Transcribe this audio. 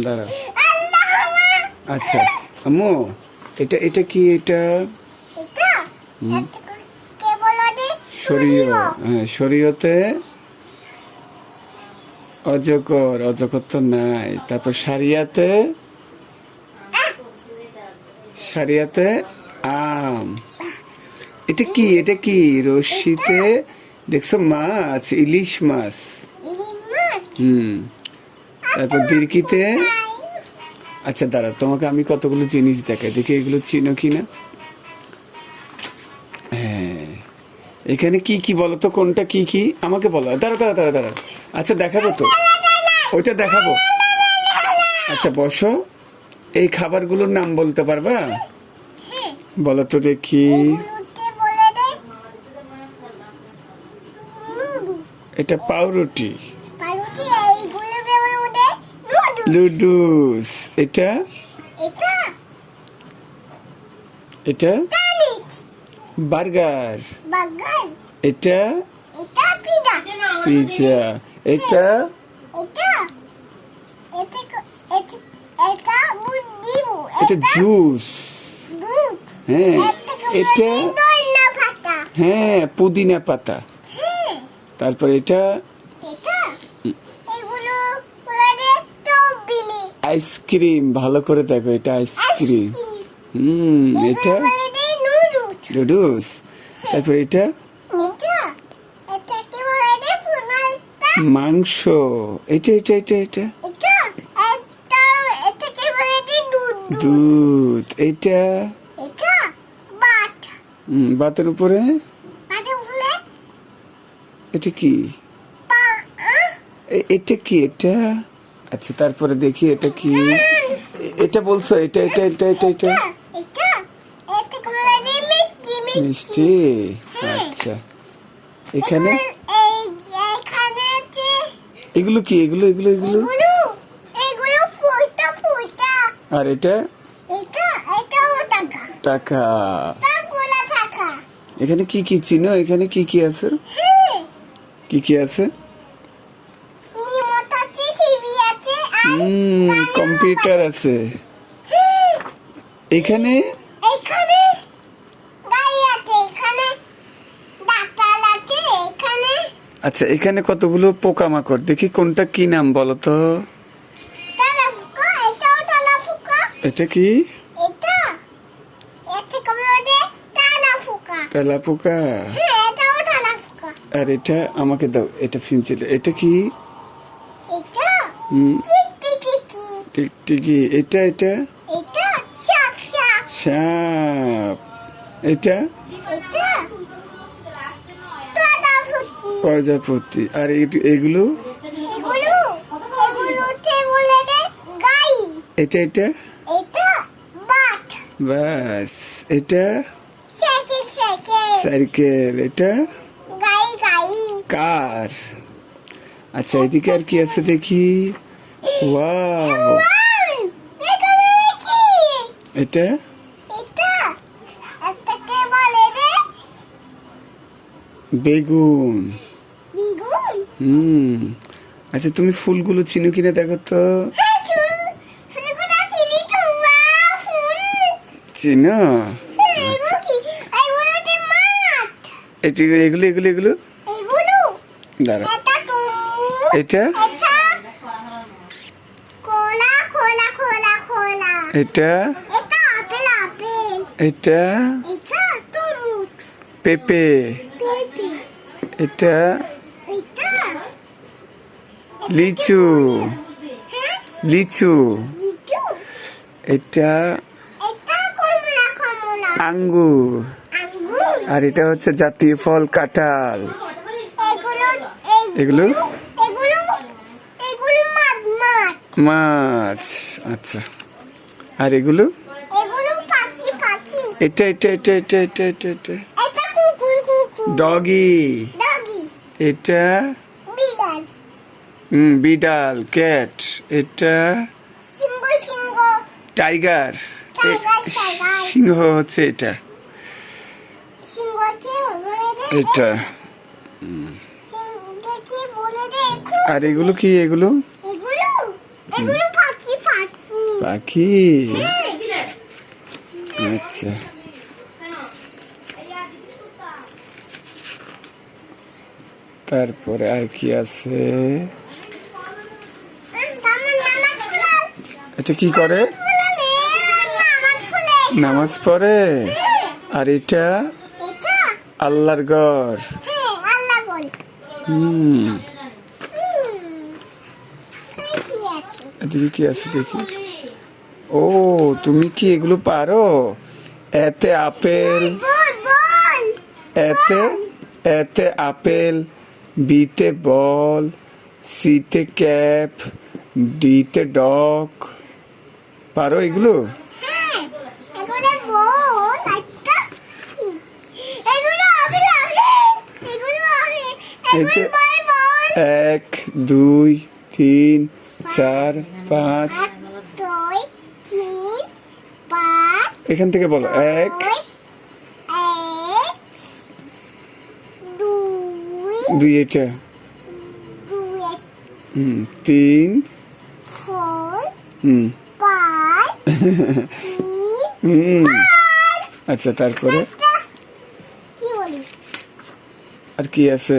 দাঁড়াও। আচ্ছা আম্মু, এটা এটা কি? এটা শরীয়। হ্যাঁ, শরীয়তে অজগর, অজগর তো নাই। তারপর সারিয়াতে, সারিয়াতে আম। এটা কি? এটা কি? রশিতে দেখছো মাছ, ইলিশ মাছ। তারপর দিরকিতে। আচ্ছা দাঁড়া, তোমাকে আমি কতগুলো জিনিস দেখাই, দেখি এগুলো চিনো কিনা। হ্যাঁ, এখানে কি কি বলো তো, কোনটা কি কি আমাকে বলো। দাঁড়া দাঁড়া দাঁড়া দাঁড়া। আচ্ছা দেখাবো তো, ওইটা দেখাবো। আচ্ছা বসো। এই খাবারগুলোর নাম বলতে পারবা? বলো তো দেখি। এটা পাউরুটি, লুডুস। এটা এটা বার্গার। এটা পিৎজা। এটা এটা জুস। হ্যাঁ, এটা হ্যাঁ পুদিনা পাতা। তারপর এটা আইসক্রিম। ভালো করে দেখো, এটা আইসক্রিম। এটা নুডলস। তারপর এটা মাংস। এটা এটা এটা এটা দুধ। এটা ভাতের উপরে। এটা কি? এটা কি? এটা আচ্ছা, তারপরে দেখি এটা কি। এটা বলছো, এটা এটা এটা এটা এটা মিষ্টি। আচ্ছা, এখানে এগুলো কি? এগুলো এগুলো এগুলো আর এটা টাকা। এখানে কি কি চিনো? এখানে কি কি আছে? কি কি আছে? কম্পিউটার আছে এখানে। আচ্ছা, এখানে কতগুলো পোকামাকড়, দেখি কোনটা কি নাম বলো তো। এটা কি? তেলাপোকা। আর এটা আমাকে দাও, এটা ফিনচিল। এটা কি? টিকটিকি। এটা এটা সাপ। এটা প্রজাপতি। আর এগুলো এটা এটা বাস। এটা সাইকেল। এটা কার। আচ্ছা, এদিকে আর কি আছে দেখি। ওয়াও, এটা বেগুন। আচ্ছা, তুমি ফুলগুলো চিনো কিনা দেখো তো। চিনো? এগুলো এগুলো এগুলো দাঁড়া। এটা এটা এটা পেঁপে। এটা লিচু। লিচু। এটা আঙ্গুর। আর এটা হচ্ছে জাতীয় ফল কাঁঠাল। এগুলো মাছ। আচ্ছা, আর এগুলো এটা এটা এটা এটা এটা এটা এটা ডগি। এটা বিড়াল, ক্যাট। এটা টাইগার। সিংহ হচ্ছে এটা। এটা আর এগুলো কি? এগুলো পাখি। আচ্ছা, তারপরে আর কি আছে? এটা কি করে? নামাজ পড়ে। আর এটা আল্লাহর ঘর। এদিকে কি আছে দেখি। ও, তুমি কি এগুলো পারো? এতে আপেল, এতে এতে আপেল, বিতে বল, সিতে ক্যাপ, ডিতে ডগ। পারো এগুলো? এতে 1 2 3 4 5। এখান থেকে বলো। 1 2 এটা 3 আচ্ছা, তারপরে আর কি আছে?